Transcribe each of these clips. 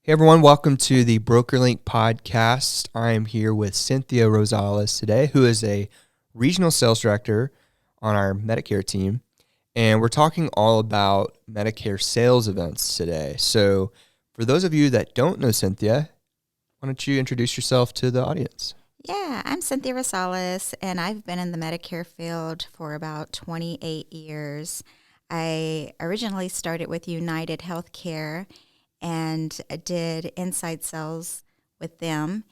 Hey everyone, welcome to the BrokerLink podcast. I am here with Cynthia Rosales today, who is a regional sales director on our Medicare team. And we're talking all about Medicare sales events today. So for those of you that don't know Cynthia, why don't you introduce yourself to the audience? Yeah, I'm Cynthia Rosales, and I've been in the Medicare field for about 28 years. I originally started with United Healthcare and did inside sales with them.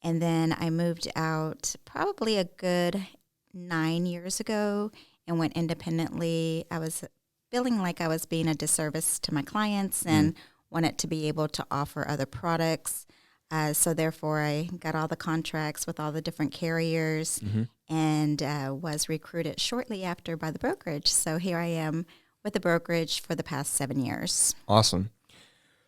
And then I moved out probably a good 9 years ago and went independently. I was feeling like I was being a disservice to my clients and wanted to be able to offer other products. So therefore, I got all the contracts with all the different carriers and was recruited shortly after by the brokerage. So here I am with the brokerage for the past 7 years. Awesome.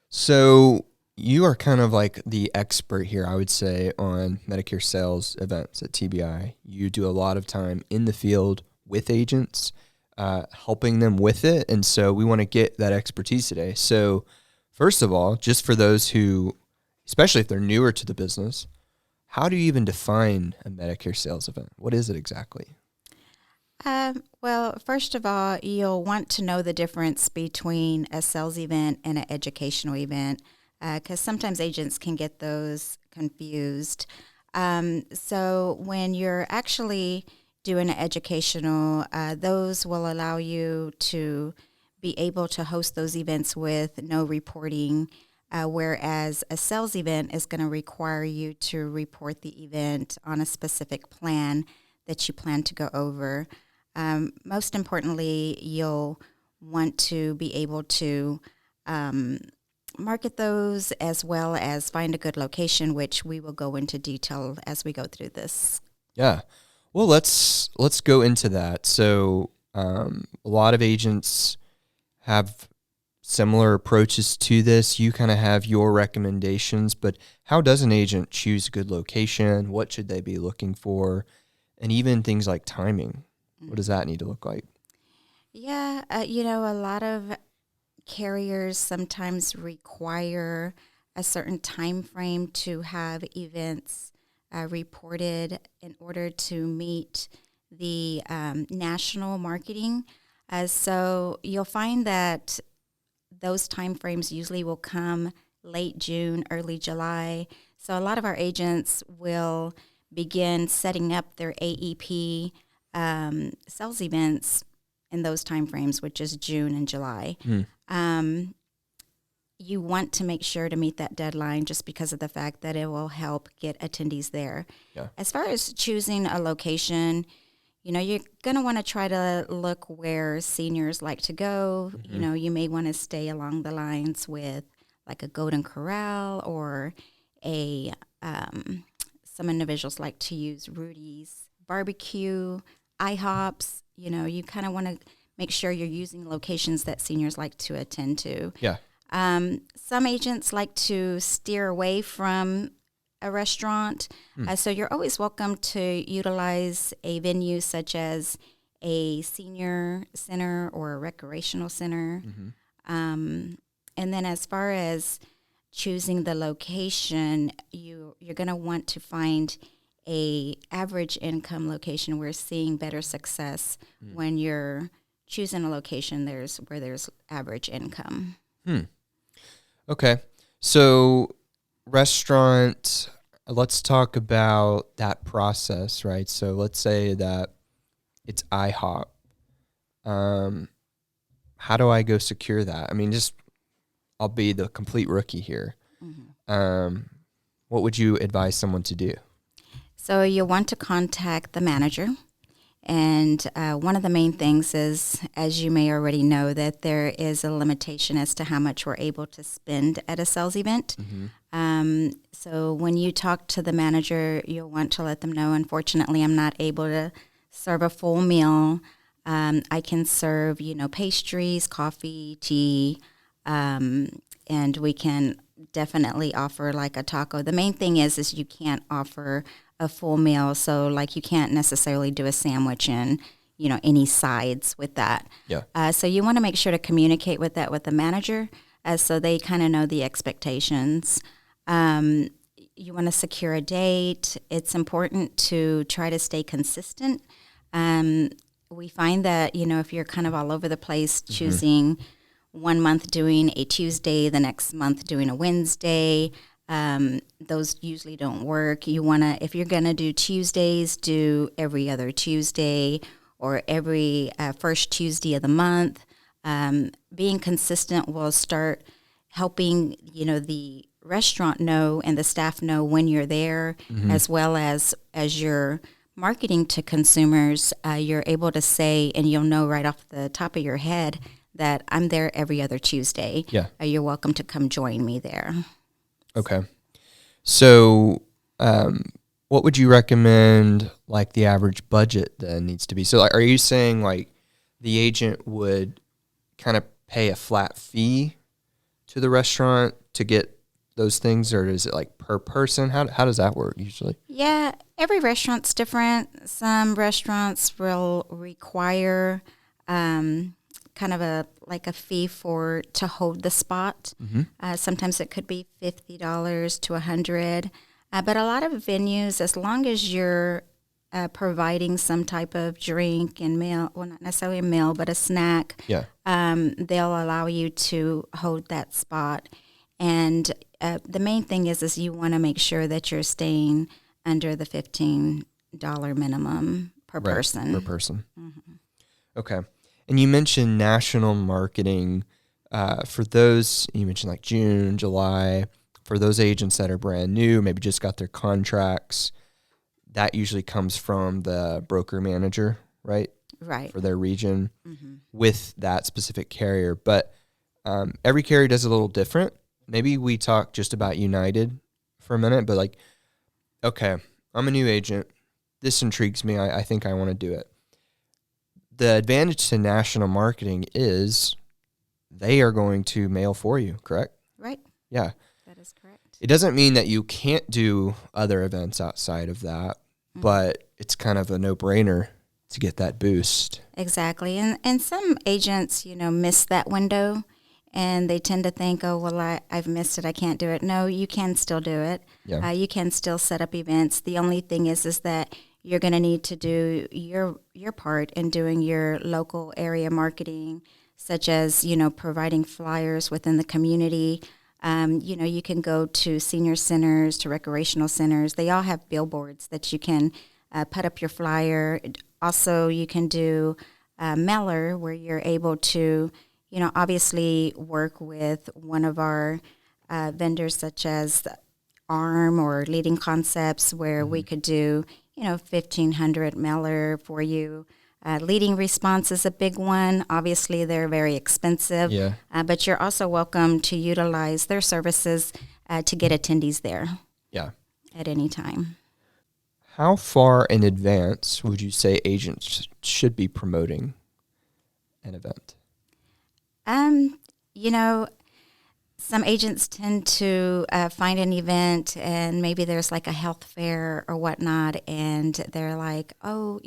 So you are kind of like the expert here, I would say, on Medicare sales events at TBI. You do a lot of time in the field with agents, helping them with it. And so we want to get that expertise today. So first of all, just for those who, especially if they're newer to the business, how do you even define a Medicare sales event? What is it exactly? Well, first of all, you'll want to know the difference between a sales event and an educational event, because sometimes agents can get those confused. So when you're actually doing an educational, those will allow you to be able to host those events with no reporting, whereas a sales event is going to require you to report the event on a specific plan that you plan to go over. Most importantly, you'll want to be able to market those as well as find a good location, which we will go into detail as we go through this. Yeah. Well, let's go into that. So a lot of agents have similar approaches to this. You kind of have your recommendations, but how does an agent choose a good location? What should they be looking for? And even things like timing. What does that need to look like? Yeah, a lot of carriers sometimes require a certain time frame to have events reported in order to meet the national marketing. So you'll find that those time frames usually will come late June, early July. So a lot of our agents will begin setting up their AEP sales events in those time frames, which is June and July. You want to make sure to meet that deadline just because of the fact that it will help get attendees there. Yeah. As far as choosing a location, you're going to want to try to look where seniors like to go. You may want to stay along the lines with like a Golden Corral or some individuals like to use Rudy's Barbecue, IHOPs. You kind of want to make sure you're using locations that seniors like to attend to. Yeah. Some agents like to steer away from a restaurant. So you're always welcome to utilize a venue such as a senior center or a recreational center. And then as far as choosing the location, you're going to want to find a average income location. We're seeing better success when you're choosing a location where there's average income. Okay. So restaurant, let's talk about that process, right? So let's say that it's IHOP. How do I go secure that? I mean, I'll be the complete rookie here. What would you advise someone to do? So you'll want to contact the manager. And one of the main things is, as you may already know, that there is a limitation as to how much we're able to spend at a sales event. So when you talk to the manager, you'll want to let them know, unfortunately, I'm not able to serve a full meal. I can serve, pastries, coffee, tea, and we can definitely offer like a taco. The main thing is you can't offer a full meal, so like you can't necessarily do a sandwich and any sides with that. Yeah. So you want to make sure to communicate with that with the manager. so they kind of know the expectations. You want to secure a date. It's important to try to stay consistent. We find that, if you're kind of all over the place, choosing one month doing a Tuesday, the next month doing a Wednesday, those usually don't work. You want to, if you're going to do Tuesdays, do every other Tuesday or every first Tuesday of the month. Being consistent will start helping, the restaurant know and the staff know when you're there, as well as you're marketing to consumers, you're able to say, and you'll know right off the top of your head that I'm there every other Tuesday. Yeah. You're welcome to come join me there. Okay. So, what would you recommend, like, the average budget then needs to be? So, like, are you saying, like, the agent would kind of pay a flat fee to the restaurant to get those things, or is it like per person? How does that work usually? Yeah, every restaurant's different. Some restaurants will require kind of a fee to hold the spot. Sometimes it could be $50 to $100, but a lot of venues, as long as you're providing some type of drink and meal, well, not necessarily a meal, but a snack, they'll allow you to hold that spot. And the main thing is you want to make sure that you're staying under the $15 minimum per person. Per person. Okay. And you mentioned national marketing. For those, you mentioned like June, July, for those agents that are brand new, maybe just got their contracts, that usually comes from the broker manager, right? Right. For their region with that specific carrier. But every carrier does a little different. Maybe we talk just about United for a minute, but like, okay, I'm a new agent. This intrigues me. I think I want to do it. The advantage to national marketing is they are going to mail for you, correct? Right. Yeah. That is correct. It doesn't mean that you can't do other events outside of that, but it's kind of a no-brainer to get that boost. Exactly. And some agents, miss that window. And they tend to think, oh, well, I've missed it. I can't do it. No, you can still do it. Yeah. You can still set up events. The only thing is that you're going to need to do your part in doing your local area marketing, such as, providing flyers within the community. You can go to senior centers, to recreational centers. They all have billboards that you can put up your flyer. Also, you can do a mailer where you're able to obviously work with one of our vendors such as ARM or Leading Concepts, where we could do, 1,500 mailer for you. Leading Response is a big one. Obviously, they're very expensive, but you're also welcome to utilize their services to get attendees there at any time. How far in advance would you say agents should be promoting an event? Some agents tend to find an event and maybe there's like a health fair or whatnot, and they're like, oh,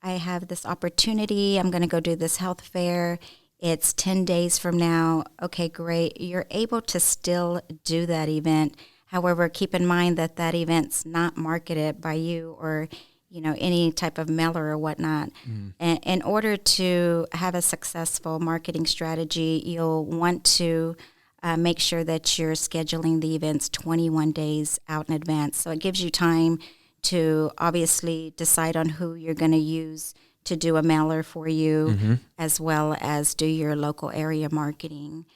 I have this opportunity. I'm going to go do this health fair. It's 10 days from now. Okay, great. You're able to still do that event. However, keep in mind that event's not marketed by you or any type of mailer or whatnot. And in order to have a successful marketing strategy, you'll want to make sure that you're scheduling the events 21 days out in advance. So it gives you time to obviously decide on who you're going to use to do a mailer for you, as well as do your local area marketing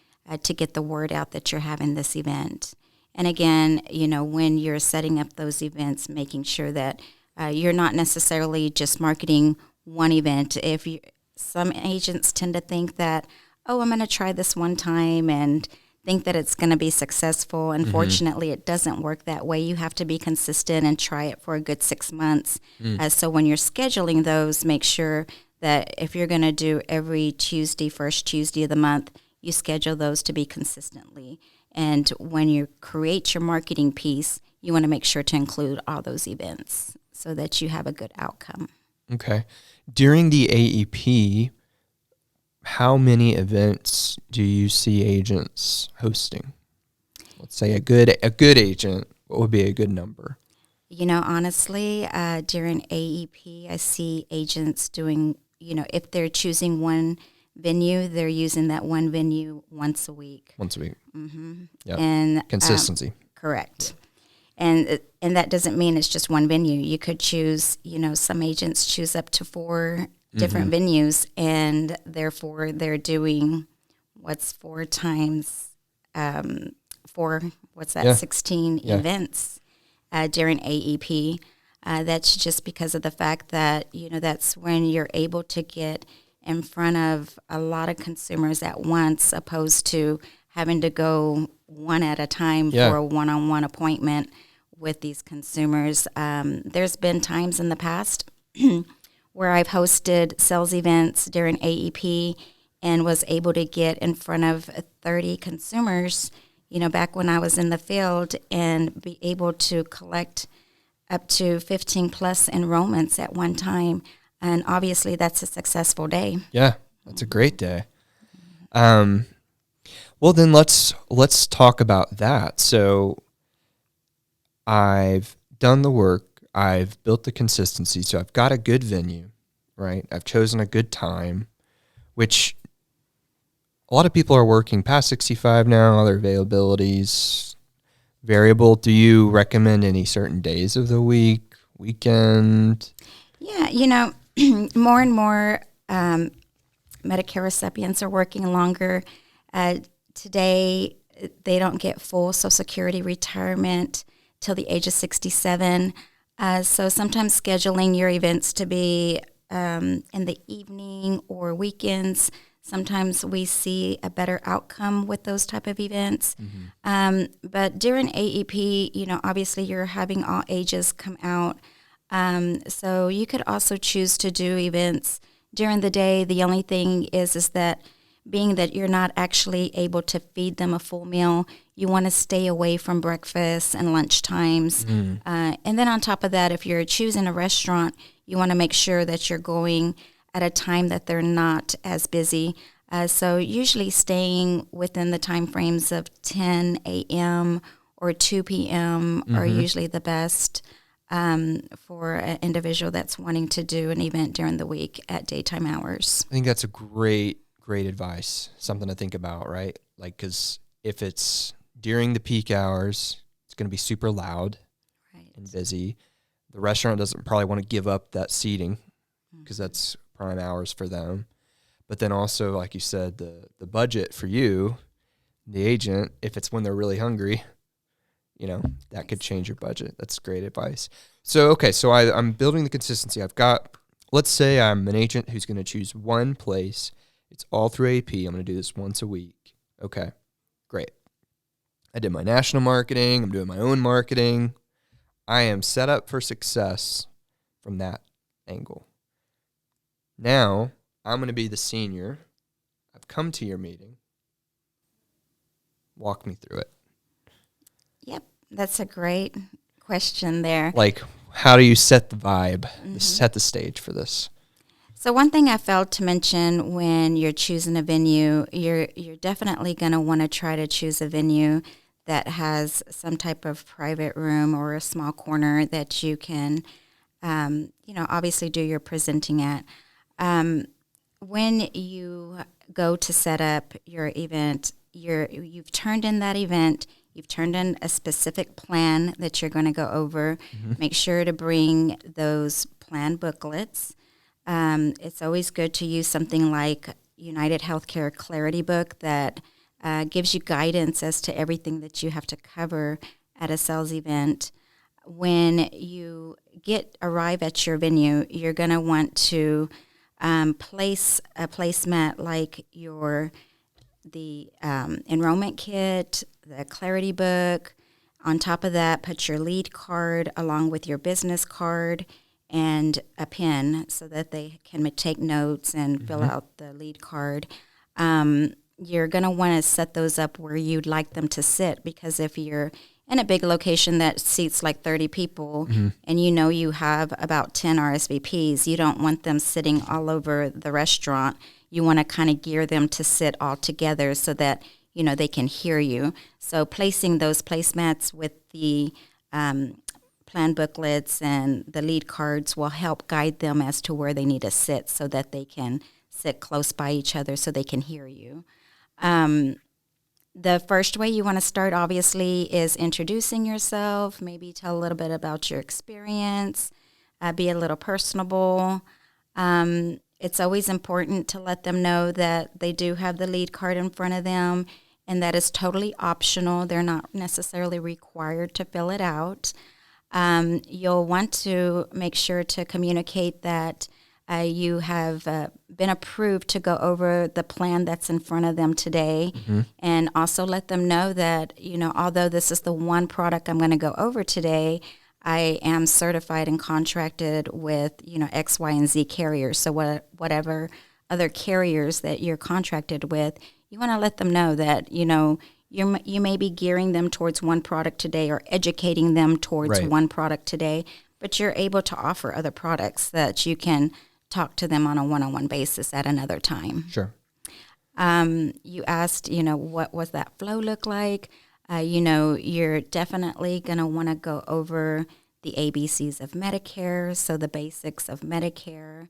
to get the word out that you're having this event. And again, when you're setting up those events, making sure that you're not necessarily just marketing one event. Some agents tend to think that, oh, I'm going to try this one time and think that it's going to be successful. Unfortunately, it doesn't work that way. You have to be consistent and try it for a good 6 months. So when you're scheduling those, make sure that if you're going to do every Tuesday, first Tuesday of the month, you schedule those to be consistently. And when you create your marketing piece, you want to make sure to include all those events so that you have a good outcome. Okay. During the AEP, how many events do you see agents hosting? Let's say a good agent, what would be a good number? Honestly, during AEP, I see agents doing, if they're choosing one venue, they're using that one venue once a week. Once a week. Mm-hmm. Yeah. And Consistency. Correct. And that doesn't mean it's just one venue. You could choose, some agents choose up to 4 different venues, and therefore they're doing what's 4 times 4, what's that, 16 events during AEP. That's just because of the fact that, that's when you're able to get in front of a lot of consumers at once, opposed to having to go one at a time for a one-on-one appointment with these consumers. There's been times in the past where I've hosted sales events during AEP and was able to get in front of 30 consumers, back when I was in the field, and be able to collect up to 15 plus enrollments at one time. And obviously that's a successful day. Yeah, that's a great day. Well, then let's talk about that. So I've done the work. I've built the consistency. So I've got a good venue, right? I've chosen a good time, which a lot of people are working past 65 now. Their availability's variable. Do you recommend any certain days of the week, weekend? Yeah, more and more Medicare recipients are working longer. Today, they don't get full Social Security retirement till the age of 67. So sometimes scheduling your events to be in the evening or weekends, sometimes we see a better outcome with those type of events. But during AEP, obviously you're having all ages come out. So you could also choose to do events during the day. The only thing is that being that you're not actually able to feed them a full meal, you want to stay away from breakfast and lunch times. And then on top of that, if you're choosing a restaurant, you want to make sure that you're going at a time that they're not as busy. So usually staying within the time frames of 10 a.m. or 2 p.m. are usually the best for an individual that's wanting to do an event during the week at daytime hours. I think that's a great advice, something to think about, right? Like, because if it's during the peak hours, it's going to be super loud and busy. The restaurant doesn't probably want to give up that seating because that's prime hours for them. But then also, like you said, the budget for you, the agent, if it's when they're really hungry, that could change your budget. That's great advice. So, okay, so I'm building the consistency. Let's say I'm an agent who's going to choose one place. It's all through AP. I'm going to do this once a week. Okay, great. I did my national marketing. I'm doing my own marketing. I am set up for success from that angle. Now, I'm going to be the senior. I've come to your meeting. Walk me through it. Yep, that's a great question there. Like, how do you set the vibe, set the stage for this? So one thing I failed to mention when you're choosing a venue, you're definitely going to want to try to choose a venue that has some type of private room or a small corner that you can, obviously do your presenting at. When you go to set up your event, you've turned in that event. You've turned in a specific plan that you're going to go over. Make sure to bring those plan booklets. It's always good to use something like United Healthcare Clarity Book that gives you guidance as to everything that you have to cover at a sales event. When you arrive at your venue, you're going to want to place a placemat like the enrollment kit, the clarity book. On top of that, put your lead card along with your business card and a pen so that they can take notes and fill out the lead card. You're going to want to set those up where you'd like them to sit, because if you're in a big location that seats like 30 people and you have about 10 RSVPs, you don't want them sitting all over the restaurant. you want to kind of gear them to sit all together so that, they can hear you. So placing those placemats with the plan booklets and the lead cards will help guide them as to where they need to sit so that they can sit close by each other so they can hear you. The first way you want to start, obviously, is introducing yourself, maybe tell a little bit about your experience, be a little personable. It's always important to let them know that they do have the lead card in front of them, and that is totally optional. They're not necessarily required to fill it out. You'll want to make sure to communicate that you have been approved to go over the plan that's in front of them today, and also let them know that, although this is the one product I'm going to go over today, I am certified and contracted with, X, Y, and Z carriers. So whatever other carriers that you're contracted with, you want to let them know that, you may be gearing them towards one product today or educating them towards one product today, but you're able to offer other products that you can talk to them on a one-on-one basis at another time. Sure. You asked, what was that flow look like? You're definitely going to want to go over the ABCs of Medicare, so the basics of Medicare.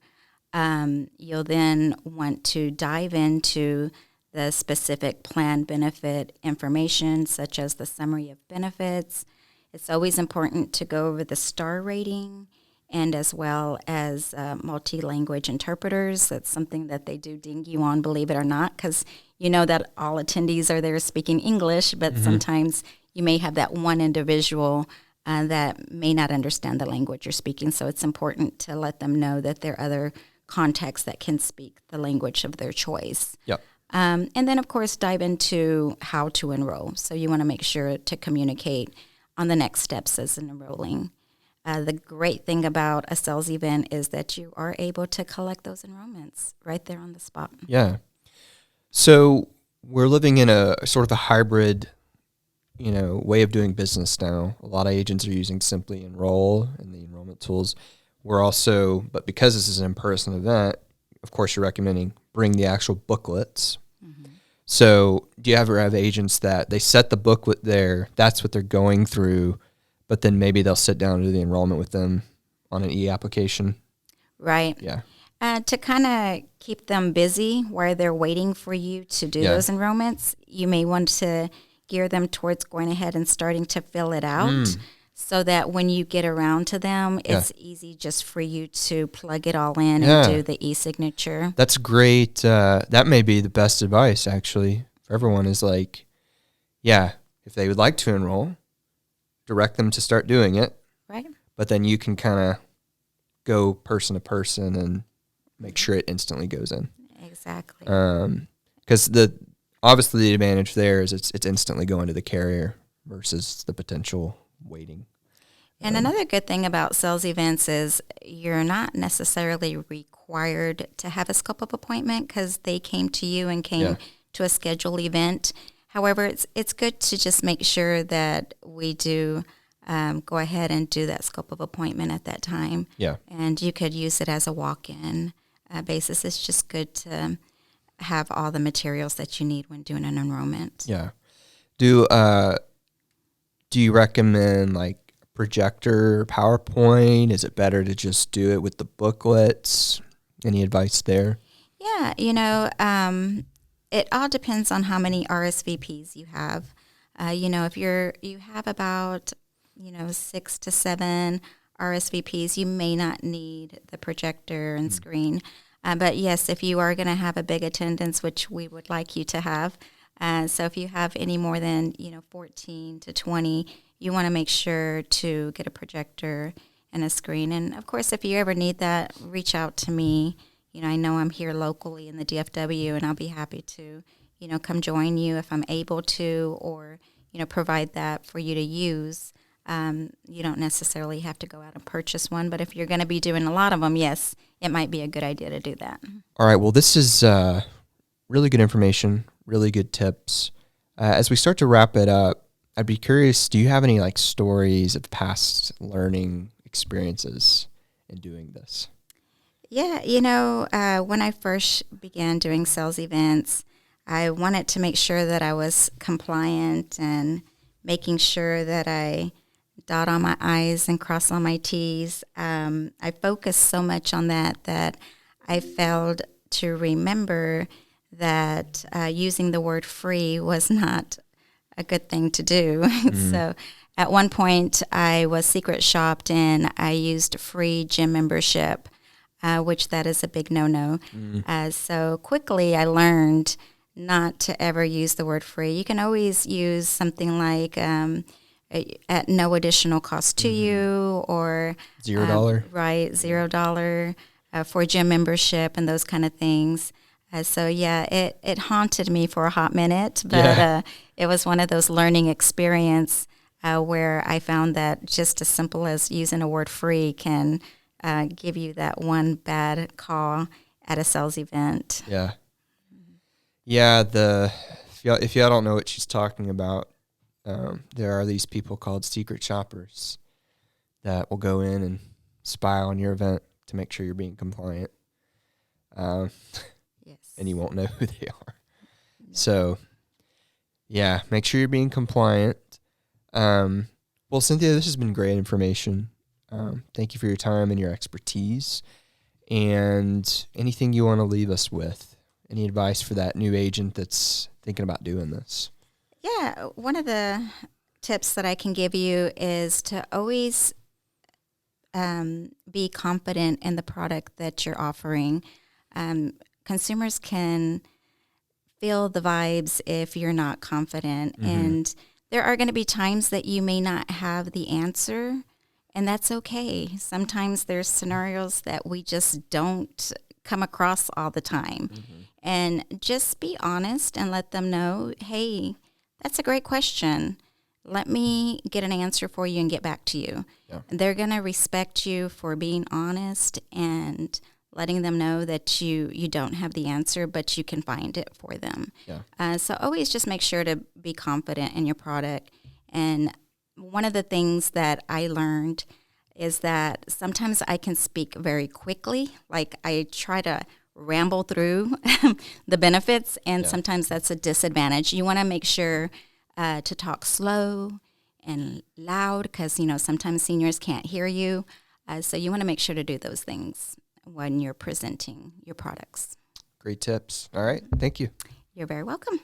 You'll then want to dive into the specific plan benefit information, such as the summary of benefits. It's always important to go over the star rating and as well as multi-language interpreters. That's something that they do ding you on, believe it or not, because you know that all attendees are there speaking English, but sometimes you may have that one individual that may not understand the language you're speaking. So it's important to let them know that there are other contacts that can speak the language of their choice. Yep. And then, of course, dive into how to enroll. So you want to make sure to communicate on the next steps as in enrolling. The great thing about a sales event is that you are able to collect those enrollments right there on the spot. Yeah. So we're living in a sort of a hybrid, way of doing business now. A lot of agents are using Simply Enroll and the enrollment tools. But because this is an in-person event, of course, you're recommending bring the actual booklets. So do you ever have agents that they set the booklet there, that's what they're going through, but then maybe they'll sit down and do the enrollment with them on an e-application? Right. Yeah. To kind of keep them busy while they're waiting for you to do those enrollments, you may want to gear them towards going ahead and starting to fill it out so that when you get around to them, it's easy just for you to plug it all in and do the e-signature. That's great. That may be the best advice, actually, for everyone is like, if they would like to enroll, direct them to start doing it. Right. But then you can kind of go person to person and make sure it instantly goes in. Exactly. Because obviously the advantage there is it's instantly going to the carrier versus the potential waiting. And another good thing about sales events is you're not necessarily required to have a scope of appointment because they came to you and came to a scheduled event. However, it's good to just make sure that we do go ahead and do that scope of appointment at that time. Yeah. And you could use it as a walk-in basis. It's just good to have all the materials that you need when doing an enrollment. Yeah. Do you recommend like projector, PowerPoint? Is it better to just do it with the booklets? Any advice there? Yeah, it all depends on how many RSVPs you have. If you have about 6 to 7 RSVPs, you may not need the projector and screen. But yes, if you are going to have a big attendance, which we would like you to have, so if you have any more than 14 to 20, you want to make sure to get a projector and a screen. And of course, if you ever need that, reach out to me. I know I'm here locally in the DFW, and I'll be happy to come join you if I'm able to, or provide that for you to use. You don't necessarily have to go out and purchase one, but if you're going to be doing a lot of them, yes, it might be a good idea to do that. All right. Well, this is really good information, really good tips. As we start to wrap it up, I'd be curious, do you have any like stories of past learning experiences in doing this? Yeah, when I first began doing sales events, I wanted to make sure that I was compliant and making sure that I dot on my I's and cross on my T's. I focused so much on that I failed to remember that using the word free was not a good thing to do. So at one point, I was secret shopped and I used free gym membership, which that is a big no-no. So quickly I learned not to ever use the word free. You can always use something like at no additional cost to you, or $0. right, $0 for gym membership and those kind of things. So yeah, it haunted me for a hot minute, but it was one of those learning experience where I found that just as simple as using a word free can give you that one bad call at a sales event. Yeah. Yeah, if y'all don't know what she's talking about, there are these people called secret shoppers that will go in and spy on your event to make sure you're being compliant. Yes. And you won't know who they are. So, yeah, make sure you're being compliant. Well, Cynthia, this has been great information. Thank you for your time and your expertise. And anything you want to leave us with? Any advice for that new agent that's thinking about doing this? Yeah, one of the tips that I can give you is to always be confident in the product that you're offering. Consumers can feel the vibes if you're not confident. And there are going to be times that you may not have the answer, and that's okay. Sometimes there's scenarios that we just don't come across all the time. And just be honest and let them know, hey, that's a great question. Let me get an answer for you and get back to you. Yeah. And they're going to respect you for being honest and letting them know that you don't have the answer, but you can find it for them. Yeah. So always just make sure to be confident in your product. And one of the things that I learned is that sometimes I can speak very quickly. Like I try to ramble through the benefits, and sometimes that's a disadvantage. You want to make sure to talk slow and loud because, sometimes seniors can't hear you. So you want to make sure to do those things when you're presenting your products. Great tips. All right. Thank you. You're very welcome.